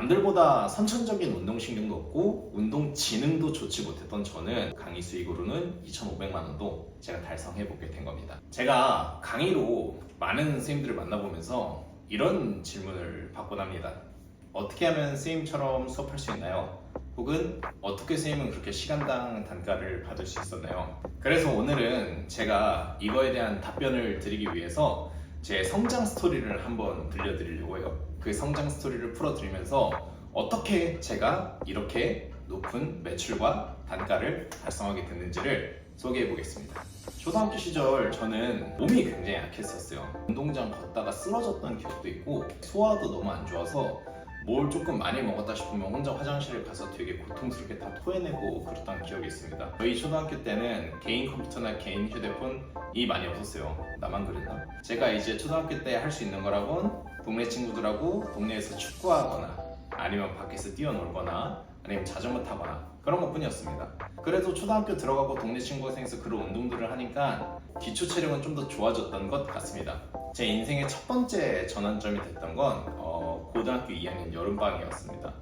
남들보다 선천적인 운동신경도 없고 운동 지능도 좋지 못했던 저는 강의 수익으로는 2,500만 원도 제가 달성해보게 된 겁니다. 제가 강의로 많은 선생님들을 만나보면서 이런 질문을 받곤 합니다. 어떻게 하면 선생님처럼 수업할 수 있나요? 혹은 어떻게 선생님은 그렇게 시간당 단가를 받을 수 있었나요? 그래서 오늘은 제가 이거에 대한 답변을 드리기 위해서 제 성장 스토리를 한번 들려드리려고 해요. 그 성장 스토리를 풀어드리면서 어떻게 제가 이렇게 높은 매출과 단가를 달성하게 됐는지를 소개해 보겠습니다. 초등학교 시절 저는 몸이 굉장히 약했었어요. 운동장 걷다가 쓰러졌던 기억도 있고 소화도 너무 안 좋아서 뭘 조금 많이 먹었다 싶으면 혼자 화장실에 가서 되게 고통스럽게 다 토해내고 그랬던 기억이 있습니다. 저희 초등학교 때는 개인 컴퓨터나 개인 휴대폰이 많이 없었어요. 나만 그랬나? 제가 이제 초등학교 때 할 수 있는 거라곤 동네 친구들하고 동네에서 축구하거나 아니면 밖에서 뛰어놀거나 아니면 자전거 타거나 그런 것 뿐이었습니다. 그래도 초등학교 들어가고 동네 친구가 생겨서 그런 운동들을 하니까 기초 체력은 좀 더 좋아졌던 것 같습니다. 제 인생의 첫 번째 전환점이 됐던 건 고등학교 2학년 여름방학이었습니다.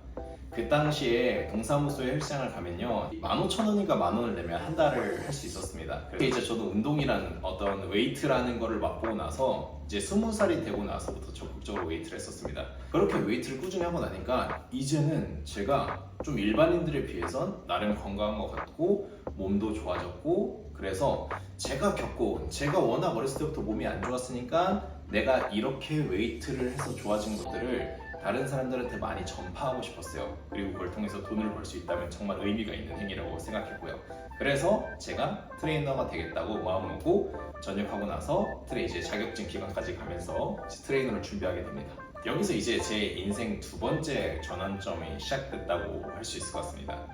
그 당시에 동사무소에 헬스장을 가면요 15,000원인가 10,000원을 내면 한 달을 할 수 있었습니다. 그래서 이제 저도 운동이란 어떤 웨이트라는 거를 맛보고 나서 이제 20살이 되고 나서부터 적극적으로 웨이트를 했었습니다. 그렇게 웨이트를 꾸준히 하고 나니까 이제는 제가 좀 일반인들에 비해선 나름 건강한 것 같고 몸도 좋아졌고 그래서 제가 워낙 어렸을 때부터 몸이 안 좋았으니까 내가 이렇게 웨이트를 해서 좋아진 것들을 다른 사람들한테 많이 전파하고 싶었어요. 그리고 그걸 통해서 돈을 벌 수 있다면 정말 의미가 있는 행위라고 생각했고요. 그래서 제가 트레이너가 되겠다고 마음먹고 전역하고 나서 이제 자격증 기간까지 가면서 트레이너를 준비하게 됩니다. 여기서 이제 제 인생 두 번째 전환점이 시작됐다고 할 수 있을 것 같습니다.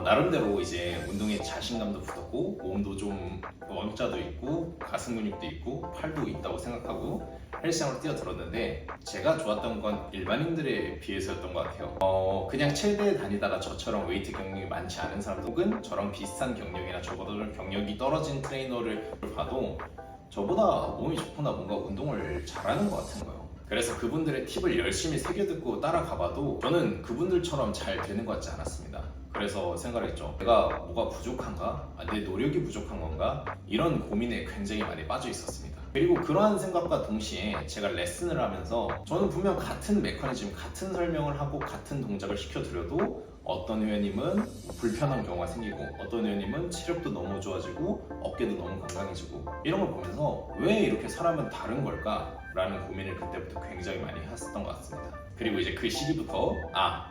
나름대로 이제 운동에 자신감도 붙었고 몸도 좀 원자도 있고 가슴 근육도 있고 팔도 있다고 생각하고 헬스장으로 뛰어들었는데 제가 좋았던 건 일반인들에 비해서였던 것 같아요. 그냥 체대에 다니다가 저처럼 웨이트 경력이 많지 않은 사람들 혹은 저랑 비슷한 경력이나 저보다 좀 경력이 떨어진 트레이너를 봐도 저보다 몸이 좋거나 뭔가 운동을 잘하는 것 같은 거예요. 그래서 그분들의 팁을 열심히 새겨듣고 따라가봐도 저는 그분들처럼 잘 되는 것 같지 않았습니다. 그래서 생각을 했죠. 내가 뭐가 부족한가? 내 노력이 부족한 건가? 이런 고민에 굉장히 많이 빠져 있었습니다. 그리고 그러한 생각과 동시에 제가 레슨을 하면서 저는 분명 같은 메커니즘, 같은 설명을 하고 같은 동작을 시켜드려도 어떤 회원님은 불편한 경우가 생기고 어떤 회원님은 체력도 너무 좋아지고 어깨도 너무 건강해지고 이런 걸 보면서 왜 이렇게 사람은 다른 걸까? 라는 고민을 그때부터 굉장히 많이 했었던 것 같습니다. 그리고 이제 그 시기부터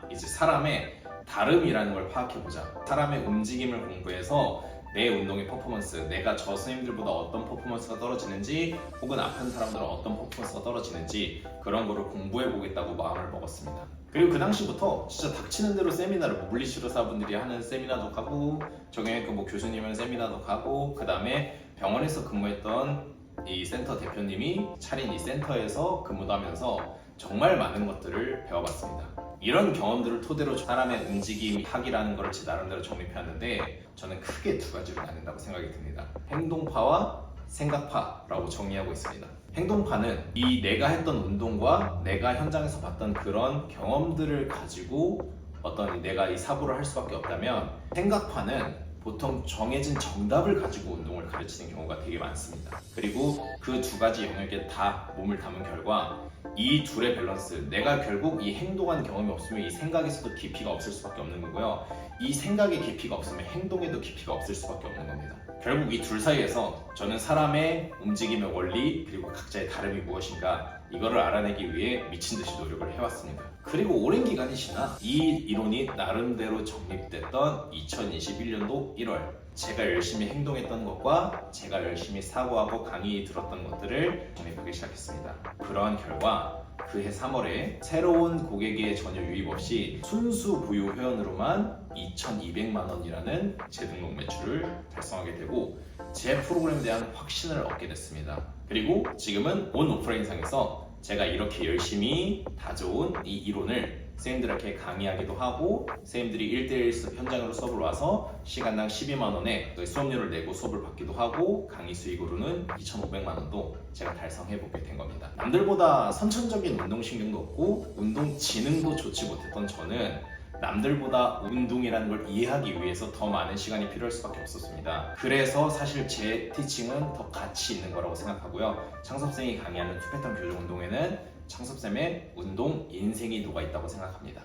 이제 사람의 다름이라는 걸 파악해보자. 사람의 움직임을 공부해서 내 운동의 퍼포먼스, 내가 저 선생님들보다 어떤 퍼포먼스가 떨어지는지 혹은 아픈 사람들은 어떤 퍼포먼스가 떨어지는지 그런 거를 공부해보겠다고 마음을 먹었습니다. 그리고 그 당시부터 진짜 닥치는 대로 세미나를 물리치료사분들이 하는 세미나도 가고 저경외과 뭐 교수님은 세미나도 가고 그 다음에 병원에서 근무했던 이 센터 대표님이 차린 이 센터에서 근무도 하면서 정말 많은 것들을 배워봤습니다. 이런 경험들을 토대로 사람의 움직임, 학이라는 걸 제 나름대로 정립해왔는데 저는 크게 두 가지로 나뉜다고 생각이 듭니다. 행동파와 생각파라고 정의하고 있습니다. 행동파는 이 내가 했던 운동과 내가 현장에서 봤던 그런 경험들을 가지고 어떤 내가 이 사고를 할 수밖에 없다면 생각파는 보통 정해진 정답을 가지고 운동을 가르치는 경우가 되게 많습니다. 그리고 그 두 가지 영역에 다 몸을 담은 결과 이 둘의 밸런스, 내가 결국 이 행동한 경험이 없으면 이 생각에서도 깊이가 없을 수밖에 없는 거고요. 이 생각에 깊이가 없으면 행동에도 깊이가 없을 수밖에 없는 겁니다. 결국 이 둘 사이에서 저는 사람의 움직임의 원리 그리고 각자의 다름이 무엇인가 이거를 알아내기 위해 미친 듯이 노력을 해왔습니다. 그리고 오랜 기간이 지나 이 이론이 나름대로 정립됐던 2021년도 1월 제가 열심히 행동했던 것과 제가 열심히 사고하고 강의 들었던 것들을 정립하기 시작했습니다. 그러한 결과 그해 3월에 새로운 고객의 전혀 유입 없이 순수 보유 회원으로만 2,200만 원이라는 재등록 매출을 달성하게 되고 제 프로그램에 대한 확신을 얻게 됐습니다. 그리고 지금은 온 오프라인상에서 제가 이렇게 열심히 다져온 이 이론을 선생님들에게 강의하기도 하고 선생님들이 1대1 수업 현장으로 수업을 와서 시간당 12만 원에 수업료를 내고 수업을 받기도 하고 강의 수익으로는 2,500만 원도 제가 달성해 보게 된 겁니다. 남들보다 선천적인 운동신경도 없고 운동 지능도 좋지 못했던 저는 남들보다 운동이라는 걸 이해하기 위해서 더 많은 시간이 필요할 수밖에 없었습니다. 그래서 사실 제 티칭은 더 가치 있는 거라고 생각하고요. 창섭쌤이 강의하는 투패턴 교정 운동에는 창섭쌤의 운동 인생이 녹아 있다고 생각합니다.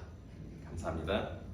감사합니다.